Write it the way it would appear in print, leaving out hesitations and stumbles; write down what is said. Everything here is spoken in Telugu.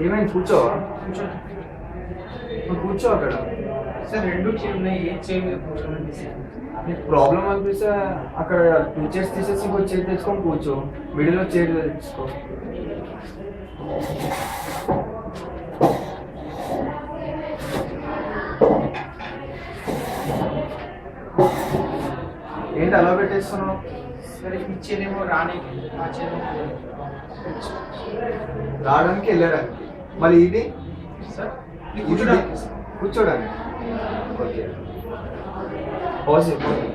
ఏమైంది కూర్చోవా? కూర్చో నువ్వు కూర్చో అక్కడ. సార్ 2 చైర్ ఉన్నాయి, ఏ చైర్ మీద కూర్చోండి సార్. నీకు ప్రాబ్లం అనిపిస్తే అక్కడ 2 చైర్స్ తీసేసి ఇంకో చైర్ తెచ్చుకొని కూర్చో, మిడిల్లో చైర్ తెచ్చుకో. ఏంటి అలా పెట్టేస్తున్నావు? సరే ఈ చైర్ ఏమో రాని, ఆ చైర్ రావడానికి వెళ్ళడానికి, మళ్ళీ ఇది సార్ ఇది కూర్చోడానికి సార్. కూర్చోడానికి. Okay positive.